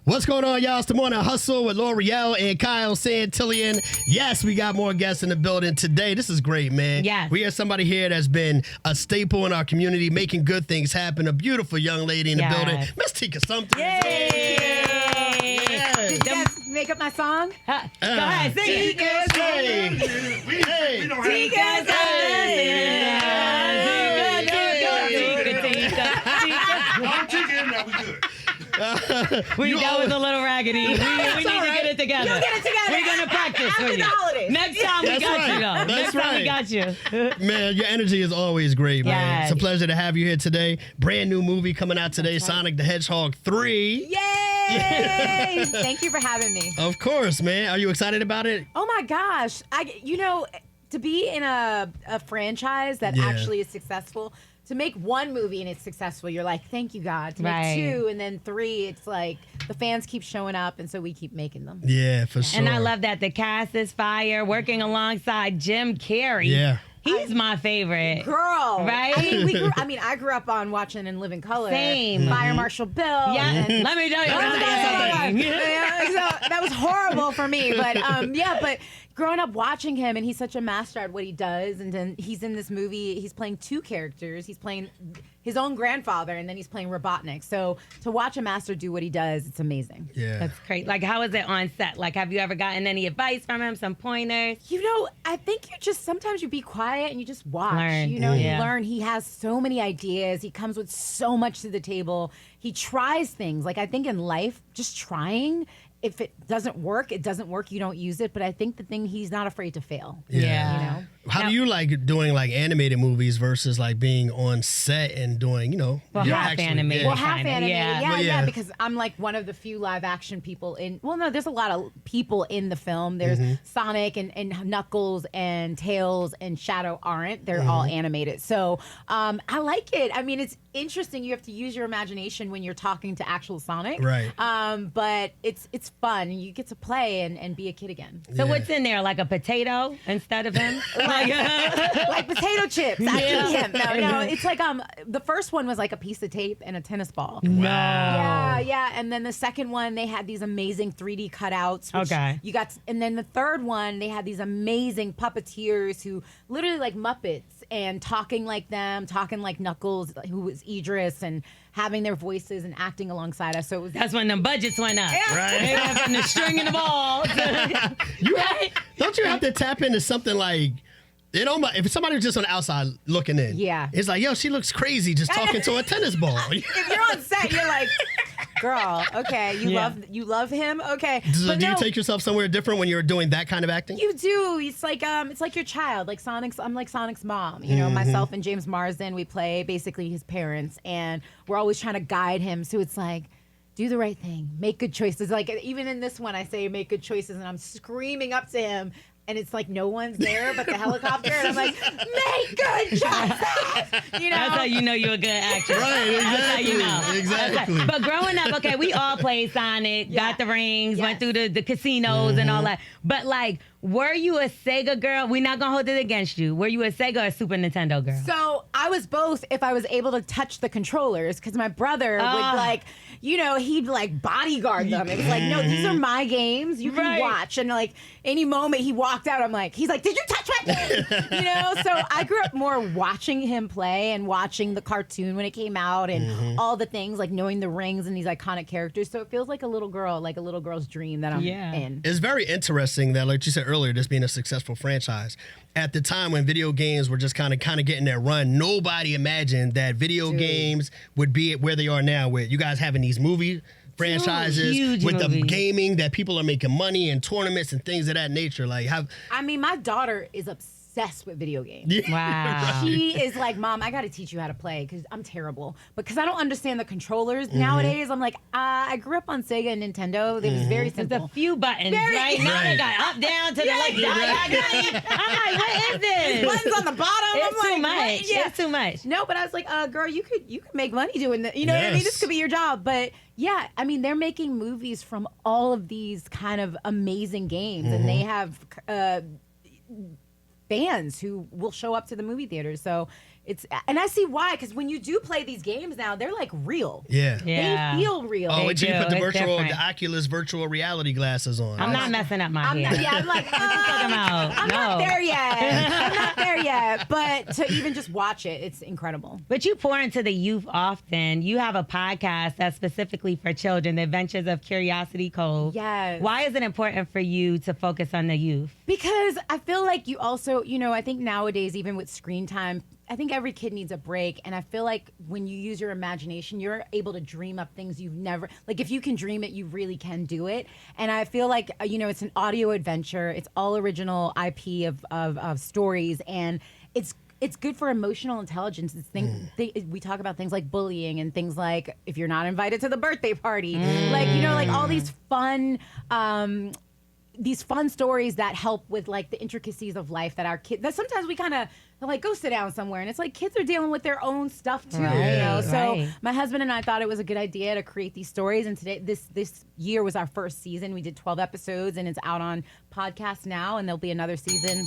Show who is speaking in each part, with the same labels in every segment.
Speaker 1: What's going on, y'all? It's the Morning Hustle with L'Oreal and Kyle Santillian. Yes, we got more guests in the building today. This is great, man.
Speaker 2: Yes.
Speaker 1: We have somebody here that's been a staple in our community, making good things happen. A beautiful young lady in the building, Miss Tika Sumpter.
Speaker 2: Yay!
Speaker 1: Yeah.
Speaker 3: Did you guys make up my song?
Speaker 2: Go ahead, sing it.
Speaker 1: Tika Sumpter.
Speaker 3: Tika
Speaker 2: That was a little raggedy. We need to get it together.
Speaker 3: You'll get it together.
Speaker 2: We're going to practice
Speaker 3: After
Speaker 2: for you.
Speaker 3: the holidays.
Speaker 2: Next time we got you, though. Next time we got you.
Speaker 1: Man, your energy is always great, man.
Speaker 2: Yes.
Speaker 1: It's a pleasure to have you here today. Brand new movie coming out today, Sonic the Hedgehog 3.
Speaker 3: Yay! Thank you for having me.
Speaker 1: Of course, man. Are you excited about it?
Speaker 3: Oh my gosh. To be in a franchise that actually is successful, to make one movie and it's successful, you're like, thank you, God. To make two and then three, it's like the fans keep showing up, and so we keep making them.
Speaker 1: Yeah, for sure.
Speaker 2: And I love that the cast is fire, working alongside Jim Carrey.
Speaker 1: Yeah.
Speaker 2: He's my favorite.
Speaker 3: Girl.
Speaker 2: Right?
Speaker 3: I grew up on watching In Living Color.
Speaker 2: Same.
Speaker 3: Fire Marshal Bill.
Speaker 2: Yeah. Let me tell you something.
Speaker 3: So that was horrible for me. But but growing up watching him, and he's such a master at what he does, and then he's in this movie, he's playing two characters. He's playing his own grandfather, and then he's playing Robotnik. So to watch a master do what he does, it's amazing.
Speaker 1: Yeah.
Speaker 2: That's great. Like, how is it on set? Like, have you ever gotten any advice from him, some pointers?
Speaker 3: I think sometimes you be quiet and you just watch.
Speaker 2: Learn.
Speaker 3: You learn. He has so many ideas. He comes with so much to the table. He tries things. Like, I think in life, just trying, if it doesn't work, it doesn't work. You don't use it. But I think he's not afraid to fail.
Speaker 2: Yeah.
Speaker 1: How do you like doing like animated movies versus like being on set and doing,
Speaker 2: half animated.
Speaker 3: Well, half animated.
Speaker 1: Yeah.
Speaker 3: Because I'm like one of the few live action people there's a lot of people in the film. There's Sonic and Knuckles and Tails and Shadow aren't. They're all animated. So I like it. I mean, it's interesting. You have to use your imagination when you're talking to actual Sonic.
Speaker 1: Right.
Speaker 3: But it's fun. You get to play and be a kid again.
Speaker 2: So what's in there? Like a potato instead of him?
Speaker 3: Like potato chips. I eat him. No. It's like the first one was like a piece of tape and a tennis ball.
Speaker 2: No.
Speaker 3: Yeah. And then the second one, they had these amazing 3D cutouts. Which you got, and then the third one, they had these amazing puppeteers who literally like Muppets and talking like them, talking like Knuckles, who was Idris, and having their voices and acting alongside us. So it was
Speaker 2: that's when the budgets went up.
Speaker 3: Yeah.
Speaker 1: Right.
Speaker 2: They went from the string and the ball.
Speaker 1: Don't you have to tap into something like, if somebody was just on the outside looking in, it's like, yo, she looks crazy just talking to a tennis ball.
Speaker 3: If you're on set, you're like, girl, okay, you love him, okay.
Speaker 1: So do you take yourself somewhere different when you're doing that kind of acting?
Speaker 3: You do. It's like your child. Like I'm like Sonic's mom. Myself and James Marsden, we play basically his parents, and we're always trying to guide him. So it's like, do the right thing, make good choices. Like even in this one, I say make good choices, and I'm screaming up to him. And it's like no one's there but the helicopter. And I'm like, make good choices.
Speaker 2: That's how you know you're a good actor.
Speaker 1: Right, exactly.
Speaker 2: That's how you know.
Speaker 1: Exactly.
Speaker 2: But growing up, okay, we all played Sonic, got the rings, went through the casinos and all that. But like, were you a Sega girl? We're not going to hold it against you. Were you a Sega or Super Nintendo girl?
Speaker 3: So I was both if I was able to touch the controllers, because my brother would he'd like bodyguard them. It was like, no, these are my games. You can watch. And like any moment he walked out, he's like, did you touch my game? So I grew up more watching him play and watching the cartoon when it came out and all the things, like knowing the rings and these iconic characters. So it feels like a little girl's dream that I'm in.
Speaker 1: It's very interesting that, like you said earlier, this being a successful franchise. At the time when video games were just kind of getting their run, nobody imagined that video games would be where they are now, where you guys having these movie franchises with the gaming, that people are making money in tournaments and things of that nature. Like,
Speaker 3: my daughter is obsessed with video games.
Speaker 1: Yeah.
Speaker 2: Wow.
Speaker 3: She is like, Mom, I got to teach you how to play because I'm terrible. Because I don't understand the controllers nowadays. I'm like, I grew up on Sega and Nintendo. It was very simple.
Speaker 2: There's a few buttons, right? Now they got up, down, to the left. I'm like, what is this?
Speaker 3: Buttons on the bottom.
Speaker 2: It's
Speaker 3: I'm
Speaker 2: too
Speaker 3: like,
Speaker 2: much.
Speaker 3: what? Yeah.
Speaker 2: It's too much.
Speaker 3: No, but I was like, girl, you could make money doing that. You know what I mean? This could be your job. But yeah, I mean, they're making movies from all of these kind of amazing games, and they have fans who will show up to the movie theaters. So and I see why, because when you do play these games now, they're like real.
Speaker 1: Yeah.
Speaker 3: They feel real.
Speaker 1: Oh,
Speaker 2: They
Speaker 1: you put
Speaker 2: do. It's
Speaker 1: the
Speaker 2: different.
Speaker 1: Oculus virtual reality glasses on.
Speaker 2: I'm not messing up my hair.
Speaker 3: I'm like, I'm not there yet. I'm not there yet. But to even just watch it, it's incredible.
Speaker 2: But you pour into the youth often. You have a podcast that's specifically for children, The Adventures of Curiosity Cove.
Speaker 3: Yes.
Speaker 2: Why is it important for you to focus on the youth?
Speaker 3: Because I feel like you also, I think nowadays, even with screen time, I think every kid needs a break. And I feel like when you use your imagination, you're able to dream up things you've never, like if you can dream it, you really can do it. And I feel like, it's an audio adventure. It's all original IP of stories. And it's good for emotional intelligence. We talk about things like bullying and things like if you're not invited to the birthday party, like all these fun stories that help with like the intricacies of life that our kids, that sometimes we kind of like go sit down somewhere and it's like kids are dealing with their own stuff too.
Speaker 2: Right,
Speaker 3: So my husband and I thought it was a good idea to create these stories, and today this year was our first season. We did 12 episodes and it's out on podcast now, and there'll be another season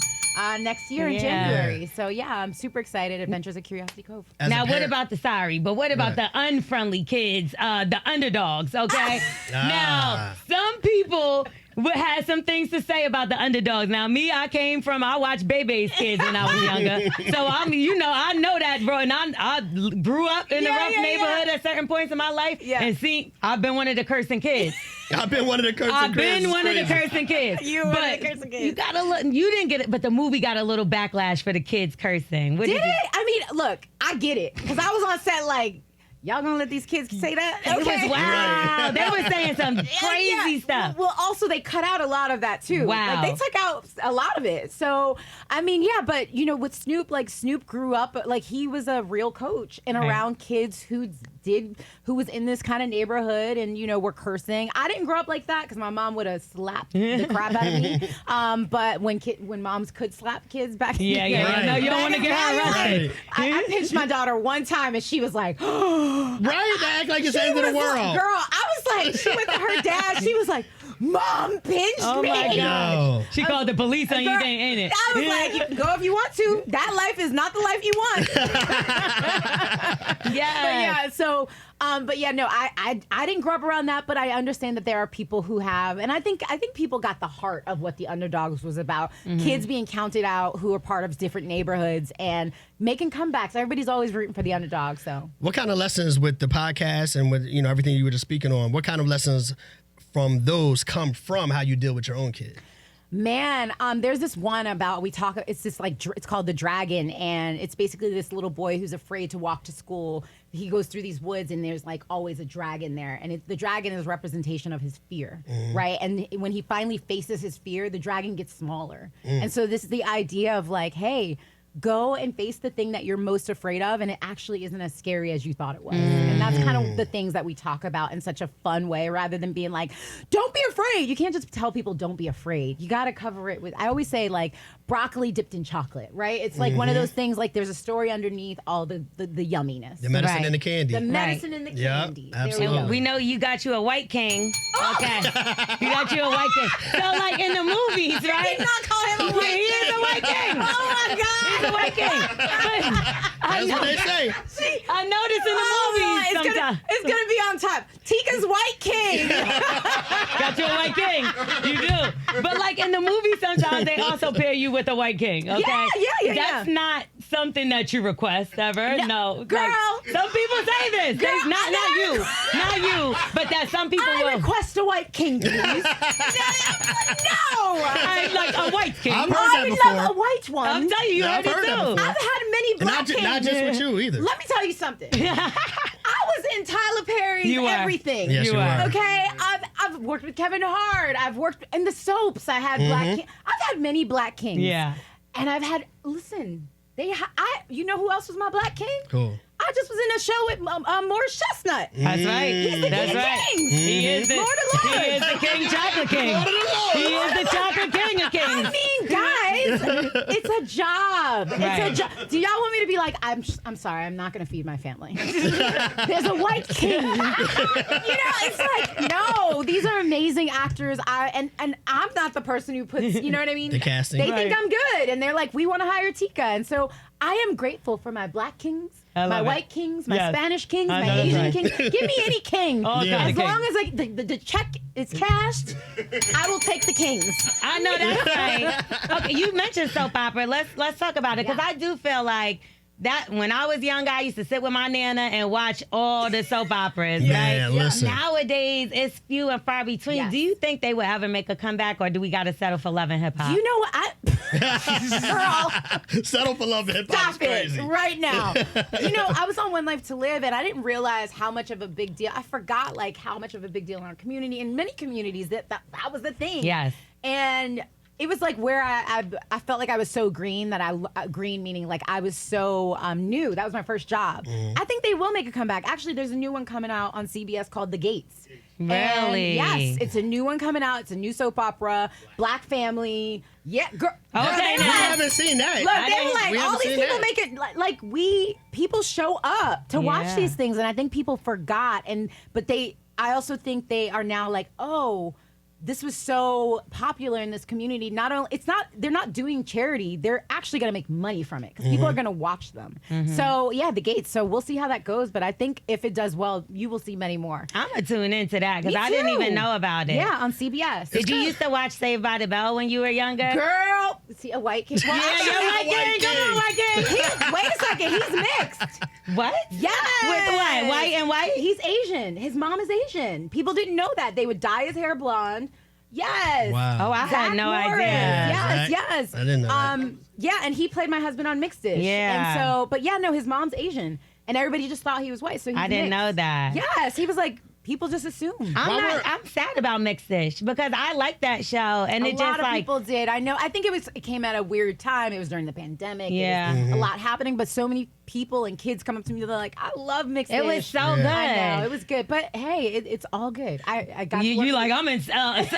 Speaker 3: next year in January. So I'm super excited. Adventures of Curiosity Cove.
Speaker 2: What about the unfriendly kids, the underdogs, okay? Now, some people had some things to say about the underdogs. Now, I watched Bebe's kids when I was younger. So, I know that, bro. And I grew up in a rough neighborhood at certain points in my life. Yeah. And see, I've been one of the cursing kids.
Speaker 1: I've been one of the cursing kids.
Speaker 3: You were one of the cursing kids.
Speaker 2: You got a little, you didn't get it, but the movie got a little backlash for the kids cursing.
Speaker 3: Did it? I mean, look, I get it. Because I was on set like, y'all gonna let these kids say that?
Speaker 2: Okay. It was wow. They were saying some crazy stuff.
Speaker 3: Well, also they cut out a lot of that too.
Speaker 2: Wow.
Speaker 3: Like they took out a lot of it. So I mean, but with Snoop, like Snoop grew up like he was a real coach and around kids who was in this kind of neighborhood and were cursing. I didn't grow up like that because my mom would have slapped the crap out of me. But when moms could slap kids back
Speaker 2: no, you don't want to get arrested.
Speaker 3: I pinched my daughter one time and she was like,
Speaker 1: right, to act like it's the end of the world.
Speaker 3: Like, girl, I was like, she went to her dad. She was like, Mom pinched me.
Speaker 2: Oh my God. She called the police on you, ain't it?
Speaker 3: I was like, you can go if you want to. That life is not the life you want. I didn't grow up around that, but I understand that there are people who have, and I think people got the heart of what the Underdogs was about. Mm-hmm. Kids being counted out who are part of different neighborhoods and making comebacks. Everybody's always rooting for the underdog. So,
Speaker 1: what kind of lessons with the podcast and with everything you were just speaking on? What kind of lessons from those come from how you deal with your own kid?
Speaker 3: Man, there's this one about it's this like it's called The Dragon, and it's basically this little boy who's afraid to walk to school. He goes through these woods and there's like always a dragon there, and the dragon is a representation of his fear, right? And when he finally faces his fear, the dragon gets smaller. And so this is the idea of like, hey, go and face the thing that you're most afraid of, and it actually isn't as scary as you thought it was. And that's kind of the things that we talk about in such a fun way, rather than being like, don't be afraid. You can't just tell people don't be afraid. You got to cover it with, I always say like broccoli dipped in chocolate, right? It's like one of those things, like there's a story underneath all the yumminess.
Speaker 1: The medicine and the candy.
Speaker 3: The medicine and the candy.
Speaker 1: Absolutely.
Speaker 2: We know you got you a white king. Okay. You got you a white king. So like in the movies, right?
Speaker 3: I did not call him a white king.
Speaker 2: He is a white king.
Speaker 3: Oh my God.
Speaker 2: The white king.
Speaker 1: That's what they say.
Speaker 2: I noticed in the movies sometimes.
Speaker 3: It's going to be on top. Tika's white king.
Speaker 2: Got you a white king. You do. But like in the movies, sometimes they also pair you with a white king. Okay?
Speaker 3: Yeah.
Speaker 2: That's not something that you request ever. No.
Speaker 3: Girl.
Speaker 2: Like, some people say this.
Speaker 3: Girl,
Speaker 2: not you. Not you. But that some people will.
Speaker 3: I request a white king, please. No.
Speaker 2: Like a white king.
Speaker 1: I've heard that before.
Speaker 3: Love a white one.
Speaker 2: I'm telling you,
Speaker 1: I've heard that before.
Speaker 3: I've had many black kings.
Speaker 1: Not just with you either.
Speaker 3: Let me tell you something. I was in Tyler Perry's everything.
Speaker 1: Yes, you were.
Speaker 3: Okay, I've worked with Kevin Hart. I've worked in the soaps. I had black king. I've had many black kings.
Speaker 2: Yeah.
Speaker 3: And I've had, listen, you know who else was my black king?
Speaker 1: Cool.
Speaker 3: I just was in a show with Morris Chestnut.
Speaker 2: That's right.
Speaker 3: He's the
Speaker 2: That's
Speaker 3: king
Speaker 2: right.
Speaker 3: of kings.
Speaker 2: He is the
Speaker 3: Lord of Lords.
Speaker 2: He is the king, chocolate king. He is the chocolate king of kings.
Speaker 3: I mean, guys, it's a job.
Speaker 2: Right.
Speaker 3: It's a job. Do y'all want me to be like, I'm sorry, I'm not going to feed my family. There's a white king. It's like, no, these are amazing amazing actors. And I'm not the person who puts, you know what I mean?
Speaker 1: The casting.
Speaker 3: They think I'm good, and they're like, we want to hire Tika. And so I am grateful for my black kings, my white kings, my Spanish kings, my Asian kings. Give me any king. As long as like the check is cashed, I will take the kings.
Speaker 2: I know that's right. Okay, you mentioned soap opera. Let's talk about it, because I do feel like that when I was younger, I used to sit with my nana and watch all the soap operas.
Speaker 1: Yeah,
Speaker 2: right?
Speaker 1: listen.
Speaker 2: Nowadays, it's few and far between.
Speaker 3: Yes.
Speaker 2: Do you think they would ever make a comeback, or do we got to settle for love and hip hop?
Speaker 3: You know what? Girl,
Speaker 1: Settle for love and hip hop.
Speaker 3: stop it right now. You know, I was on One Life to Live, and I didn't realize how much of a big deal. I forgot like how much of a big deal in our community, in many communities, that was the thing.
Speaker 2: Yes.
Speaker 3: And it was like where I felt like I was so green that green meaning like I was so new. That was my first job. I think they will make a comeback. Actually, there's a new one coming out on CBS called The Gates.
Speaker 2: Really?
Speaker 3: And yes, it's a new one coming out. It's a new soap opera, black family. Yeah, girl.
Speaker 2: Okay,
Speaker 1: We haven't seen that.
Speaker 3: Look, they were like,
Speaker 1: we
Speaker 3: all
Speaker 1: haven't
Speaker 3: these
Speaker 1: seen
Speaker 3: people
Speaker 1: that.
Speaker 3: make it people show up to watch these things, and I think people forgot. But I also think they are now like, oh, this was so popular in this community. Not only they're not doing charity, they're actually going to make money from it because people are going to watch them. So yeah, The Gates. So we'll see how that goes. But I think if it does well, you will see many more.
Speaker 2: I'm gonna tune into that because
Speaker 3: Me
Speaker 2: I didn't
Speaker 3: too.
Speaker 2: even know about it.
Speaker 3: Yeah, on CBS.
Speaker 2: Did you used to watch Saved by the Bell when you were younger?
Speaker 3: Girl, see a white kid. Well,
Speaker 2: Yeah, you're
Speaker 3: actually,
Speaker 2: white king. Come on, white king.
Speaker 3: Wait a second, he's mixed.
Speaker 2: What?
Speaker 3: Yes.
Speaker 2: With what? White and white?
Speaker 3: He's Asian. His mom is Asian. People didn't know that. They would dye his hair blonde. Yes.
Speaker 1: Wow.
Speaker 2: Oh, I had no
Speaker 3: Morris.
Speaker 2: idea.
Speaker 3: Yes,
Speaker 1: Zach?
Speaker 3: yes.
Speaker 1: I didn't know that.
Speaker 3: Yeah, and he played my husband on Mixed Dish.
Speaker 2: Yeah.
Speaker 3: And so, but yeah, no, his mom's Asian. And everybody just thought he was white. So he's
Speaker 2: I didn't
Speaker 3: mixed.
Speaker 2: know that.
Speaker 3: Yes. He was like, people just assume.
Speaker 2: I'm sad about Mixed Dish because I like that show, and
Speaker 3: A
Speaker 2: it
Speaker 3: lot
Speaker 2: just
Speaker 3: of
Speaker 2: like
Speaker 3: people did. I know. I think it came at a weird time. It was during the pandemic.
Speaker 2: Yeah.
Speaker 3: It was a lot happening, but so many people and kids come up to me. They're like, "I love Mixed Dish."
Speaker 2: it was so good.
Speaker 3: I know it was good, but hey, it's all good. I got
Speaker 2: You like I'm in Sonic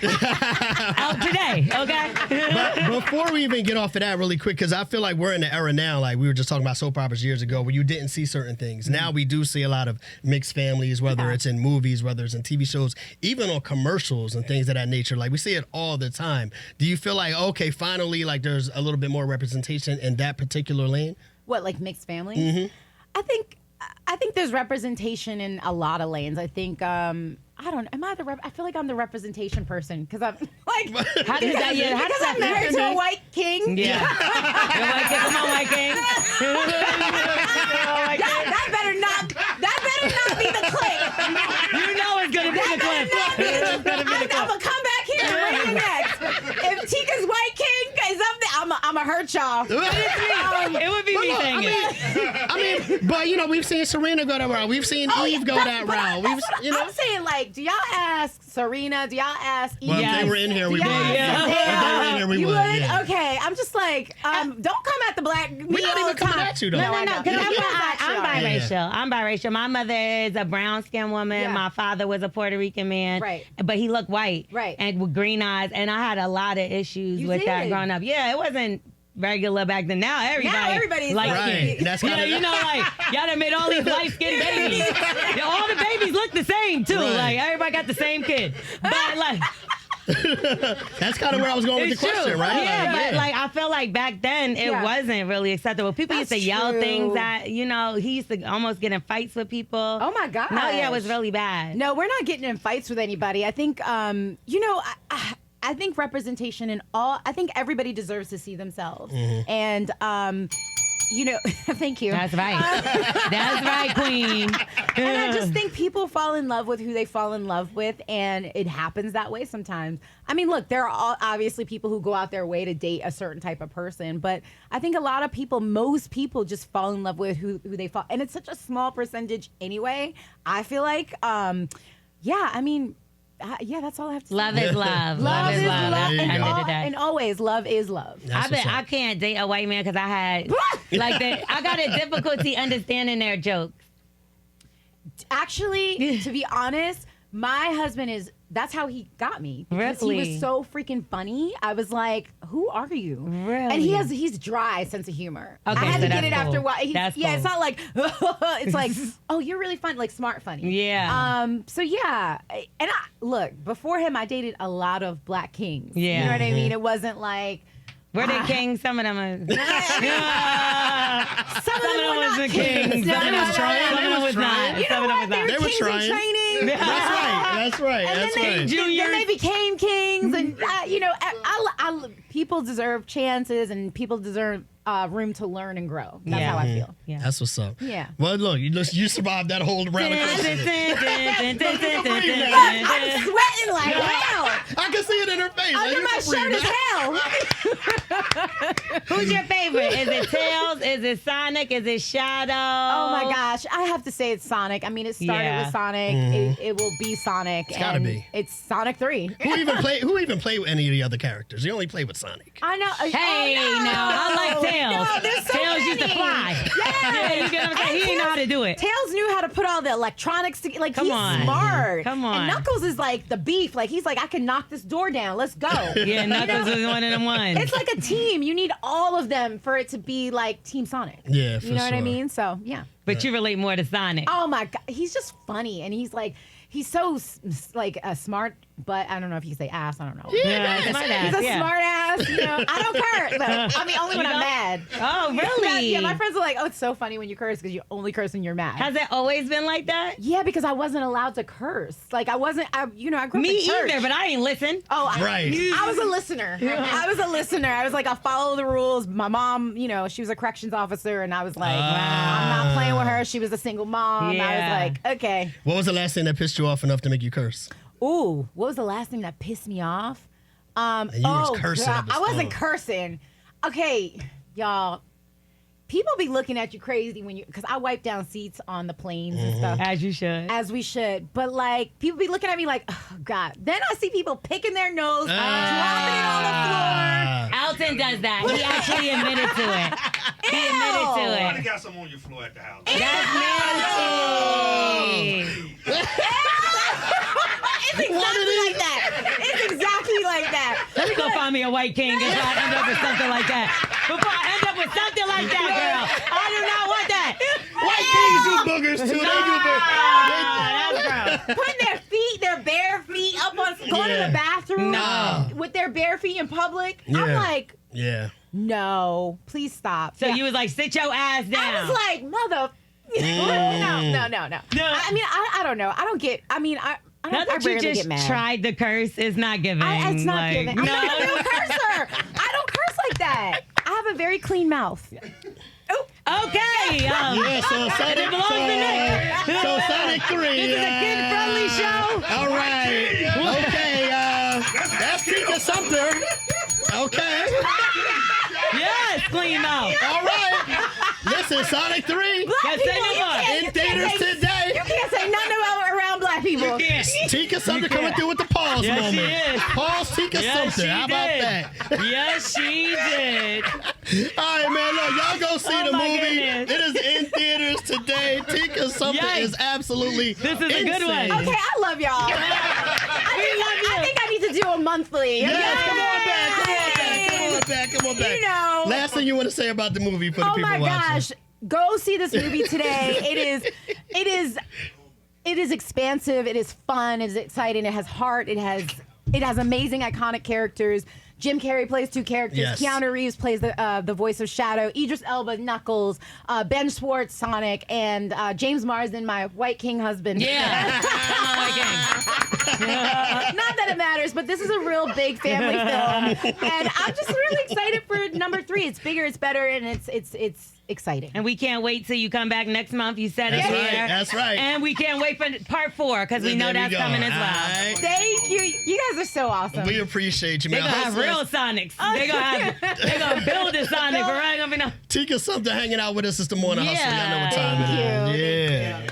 Speaker 2: out today, okay?
Speaker 1: But before we even get off of that really quick, because I feel like we're in the era now, like we were just talking about soap operas years ago, where you didn't see certain things. Now we do see a lot of mixed families, whether it's in movies, whether it's in TV shows, even on commercials and things of that nature. Like we see it all the time. Do you feel like, okay, finally, like there's a little bit more representation in that particular lane?
Speaker 3: What, like mixed families? I think there's representation in a lot of lanes. I think I don't. Am I I feel like I'm the representation person because I'm like.
Speaker 2: How does that? Yeah, how does
Speaker 3: because I'm married to a white king.
Speaker 2: Yeah. Come on, white king.
Speaker 3: That better not be the clip.
Speaker 2: You know it's gonna be the clip.
Speaker 3: I'm gonna come back here and bring it next. If Tika's white king is up there, I'm gonna hurt y'all.
Speaker 2: It would be me saying it.
Speaker 1: I mean, but you know, we've seen Serena go that route. We've seen Eve go that route.
Speaker 3: I'm saying, like, do y'all ask Serena? Do y'all ask Eve?
Speaker 1: Well, if they were in here, we would.
Speaker 2: Yeah.
Speaker 1: If they were in here, we
Speaker 3: You
Speaker 1: would.
Speaker 3: would?
Speaker 1: Yeah.
Speaker 3: Okay. I'm just like, don't come at the black me
Speaker 1: We're not
Speaker 3: all
Speaker 1: even
Speaker 3: the
Speaker 1: coming
Speaker 3: time.
Speaker 1: at you, though.
Speaker 2: No,
Speaker 3: I know.
Speaker 2: because
Speaker 3: You
Speaker 2: I'm
Speaker 3: guys
Speaker 2: biracial.
Speaker 3: are.
Speaker 2: I'm biracial. My mother is a brown skinned woman.
Speaker 3: Yeah.
Speaker 2: My father was a Puerto Rican man.
Speaker 3: Right.
Speaker 2: But he looked white.
Speaker 3: Right.
Speaker 2: And with green eyes. And I had a lot of issues
Speaker 3: You
Speaker 2: with that
Speaker 3: did.
Speaker 2: growing up. Yeah, it wasn't regular back then. Now
Speaker 3: everybody's
Speaker 2: light
Speaker 3: like-
Speaker 2: skinned.
Speaker 1: Right. That's
Speaker 2: Yeah,
Speaker 1: kinda,
Speaker 2: you know, like y'all done made all these light skinned babies. Yeah, all the babies look the same too.
Speaker 1: Right.
Speaker 2: Like everybody got the same kid. But like
Speaker 1: That's kind of where I was going with
Speaker 2: it's
Speaker 1: the question,
Speaker 2: true.
Speaker 1: right?
Speaker 2: Yeah,
Speaker 1: Like,
Speaker 2: but like I feel like back then it
Speaker 3: Yeah.
Speaker 2: wasn't really acceptable. People used to
Speaker 3: That's
Speaker 2: yell
Speaker 3: true.
Speaker 2: things that, you know, he used to almost get in fights with people.
Speaker 3: Oh my God.
Speaker 2: No, yeah, it was really bad.
Speaker 3: No, we're not getting in fights with anybody. I think, I think representation in all. I think everybody deserves to see themselves, and thank you.
Speaker 2: That's right. That's right, Queen.
Speaker 3: And I just think people fall in love with who they fall in love with, and it happens that way sometimes. I mean, look, there are obviously people who go out their way to date a certain type of person, but I think a lot of people, most people, just fall in love with who they fall, and it's such a small percentage anyway. I feel like, that's all I have to say.
Speaker 2: Love is love.
Speaker 3: Love is love,
Speaker 1: There you
Speaker 3: and,
Speaker 1: go.
Speaker 3: and always love is love.
Speaker 1: That's what's up.
Speaker 2: I can't date a white man because I had I got a difficulty understanding their jokes.
Speaker 3: Actually, to be honest, my husband that's how he got me. Because
Speaker 2: Really?
Speaker 3: he was so freaking funny. I was like, who are you?
Speaker 2: Really?
Speaker 3: And he's dry sense of humor.
Speaker 2: Okay,
Speaker 3: I had
Speaker 2: so
Speaker 3: to get
Speaker 2: that's
Speaker 3: it after a
Speaker 2: cool.
Speaker 3: while.
Speaker 2: That's
Speaker 3: yeah,
Speaker 2: cool.
Speaker 3: it's not like, it's like, oh, you're really fun, like smart funny.
Speaker 2: Yeah.
Speaker 3: So yeah. And look, before him, I dated a lot of black kings.
Speaker 2: Yeah.
Speaker 3: You know what I mean? It wasn't like.
Speaker 2: Were they kings? Some of them are.
Speaker 3: Some of them were
Speaker 2: wasn't
Speaker 3: not
Speaker 2: kings.
Speaker 3: No,
Speaker 2: Some of
Speaker 3: no,
Speaker 2: them
Speaker 3: no,
Speaker 2: trying.
Speaker 3: no,
Speaker 2: Some of them was not.
Speaker 3: You
Speaker 2: Some
Speaker 3: know
Speaker 2: of them was
Speaker 3: what?
Speaker 2: not.
Speaker 3: They were
Speaker 1: were
Speaker 3: kings
Speaker 1: trying.
Speaker 3: in training.
Speaker 1: That's right.
Speaker 3: And then they became kings, and people deserve chances, and people deserve room to learn and grow. That's how I feel.
Speaker 2: Yeah.
Speaker 1: That's what's up.
Speaker 3: Yeah.
Speaker 1: Well, look, you survived that whole round of questions.
Speaker 3: I'm sweating like hell.
Speaker 1: I can see it in her face.
Speaker 3: Under my shirt is hell.
Speaker 2: Who's your favorite? Is it Tails? Is it Sonic? Is it Shadow?
Speaker 3: Oh my gosh, I have to say it's Sonic. I mean, it started with Sonic. It will be Sonic. It's
Speaker 1: gotta be.
Speaker 3: It's Sonic 3.
Speaker 1: Who even played with any of the other characters? You only played with Sonic.
Speaker 3: I know.
Speaker 2: Hey, no, I like Tails.
Speaker 3: No, there's so
Speaker 2: Tails used to
Speaker 3: many.
Speaker 2: fly.
Speaker 3: Yeah,
Speaker 2: you get what I'm saying? He didn't know how to do it.
Speaker 3: Tails knew how to put all the electronics together. Like,
Speaker 2: Come
Speaker 3: he's
Speaker 2: on.
Speaker 3: smart.
Speaker 2: Come on.
Speaker 3: And Knuckles is like the beef. Like, he's like, I can knock this door down. Let's go.
Speaker 2: Yeah, Knuckles was one of them ones.
Speaker 3: It's like a team. You need all of them for it to be like Team Sonic.
Speaker 1: Yeah, for
Speaker 3: You know what I
Speaker 1: sure.
Speaker 3: mean? So, yeah.
Speaker 2: But you relate more to Sonic.
Speaker 3: Oh my God. He's just funny. And he's like, he's so smart, but I don't know if you can say ass. I don't know.
Speaker 2: Yeah, smart ass,
Speaker 3: He's a
Speaker 2: yeah.
Speaker 3: smart ass. You know, I don't curse. But, I mean, only when I'm mad.
Speaker 2: Oh, really?
Speaker 3: Yeah, my friends are like, oh, it's so funny when you curse because you only curse when you're mad.
Speaker 2: Has it always been like that?
Speaker 3: Yeah, because I wasn't allowed to curse. Like, I grew up
Speaker 2: Me
Speaker 3: in church.
Speaker 2: either, but I ain't listen.
Speaker 3: Oh,
Speaker 1: Right.
Speaker 3: I was a listener. I was a listener. I was like, I follow the rules. My mom, she was a corrections officer, and I was like, I'm not playing with her. She was a single mom.
Speaker 2: Yeah.
Speaker 3: I was like, okay.
Speaker 1: What was the last thing that pissed you off enough to make you curse?
Speaker 3: Ooh, what was the last thing that pissed me off?
Speaker 1: You was cursing
Speaker 3: God,
Speaker 1: up a
Speaker 3: I wasn't
Speaker 1: storm.
Speaker 3: cursing. Okay, y'all. People be looking at you crazy because I wipe down seats on the planes and stuff.
Speaker 2: As you should.
Speaker 3: As we should. But, like, people be looking at me like, oh, God. Then I see people picking their nose, dropping it on the floor.
Speaker 2: Alton does that. He actually admitted to it. He admitted to
Speaker 4: I
Speaker 2: it.
Speaker 4: got some on your floor at the house.
Speaker 2: That's nasty.
Speaker 3: It's exactly like that. It's exactly like that.
Speaker 2: Let me go find me a white king until I end up with something like that. Before I end up with something like that, girl. I do not want that.
Speaker 1: White kings do boogers too. They do boogers.
Speaker 2: That's gross.
Speaker 3: Putting their bare feet up on, going to the bathroom with their bare feet in public. I'm
Speaker 1: Yeah.
Speaker 3: like,
Speaker 1: Yeah.
Speaker 3: no, please stop.
Speaker 2: So
Speaker 3: Yeah.
Speaker 2: you was like, sit your ass down.
Speaker 3: I was like, mother. No. I mean, I don't know. I don't get. I mean, I
Speaker 2: Not that you
Speaker 3: rarely
Speaker 2: just
Speaker 3: get mad.
Speaker 2: tried the curse is not giving.
Speaker 3: It's not
Speaker 2: like,
Speaker 3: giving. I'm not a real cursor. I don't curse like that. I have a very clean mouth.
Speaker 2: Okay.
Speaker 1: Yeah, so Sonic,
Speaker 2: it belongs to Nick.
Speaker 1: so Sonic 3.
Speaker 2: This is a kid-friendly show.
Speaker 1: All right. Okay, that's Tika Sumpter. Okay.
Speaker 2: Yes, clean mouth.
Speaker 1: All right. Listen, Sonic 3.
Speaker 3: Black
Speaker 2: Yes, say
Speaker 3: people,
Speaker 2: no
Speaker 3: you
Speaker 2: more.
Speaker 3: can't-
Speaker 1: In theaters today.
Speaker 3: You can't say nothing about around black people.
Speaker 2: Yeah.
Speaker 1: Tika Sumpter
Speaker 2: You
Speaker 1: coming
Speaker 2: can't.
Speaker 1: through with the pause
Speaker 2: Yes,
Speaker 1: moment.
Speaker 2: she is.
Speaker 1: Pause Tika
Speaker 2: Yes,
Speaker 1: Sumpter.
Speaker 2: she
Speaker 1: How about
Speaker 2: did.
Speaker 1: that?
Speaker 2: Yes, she did.
Speaker 1: All right, man. Look, y'all go see
Speaker 2: Oh,
Speaker 1: the
Speaker 2: my
Speaker 1: movie.
Speaker 2: goodness.
Speaker 1: It is in theaters today. Tika Sumpter
Speaker 2: Yikes.
Speaker 1: is absolutely
Speaker 2: This is a good one.
Speaker 1: insane.
Speaker 3: Okay, I love y'all.
Speaker 2: We love you.
Speaker 3: I think I need to do a monthly.
Speaker 1: Yes, come on back. Come on back. Come on back. Come on back.
Speaker 3: You know.
Speaker 1: Last thing you want to say about the movie for the
Speaker 3: Oh
Speaker 1: people
Speaker 3: my
Speaker 1: watching?
Speaker 3: gosh. Go see this movie today. It is expansive. It is fun. It is exciting. It has heart. It has amazing iconic characters. Jim Carrey plays two characters.
Speaker 1: Yes.
Speaker 3: Keanu Reeves plays the voice of Shadow. Idris Elba, Knuckles. Ben Schwartz, Sonic, and James Marsden, my white king husband.
Speaker 2: Yeah.
Speaker 3: Not that it matters, but this is a real big family film, and I'm just really excited for number 3. It's bigger, it's better, and it's exciting.
Speaker 2: And we can't wait till you come back next month. You said it
Speaker 1: That's right.
Speaker 2: here.
Speaker 1: That's right.
Speaker 2: And we can't wait for part 4 because we know
Speaker 1: There we
Speaker 2: that's
Speaker 1: go.
Speaker 2: coming as well.
Speaker 1: All right.
Speaker 3: Thank you. You guys are so awesome.
Speaker 1: We appreciate you,
Speaker 2: They're
Speaker 1: man.
Speaker 2: gonna have real Sonics. They're gonna build a Sonic, but right gonna be no.
Speaker 1: Tika Sumpter hanging out with us. It's the morning hustle. Y'all know what time
Speaker 3: Thank
Speaker 1: it is.
Speaker 3: you.
Speaker 1: Yeah.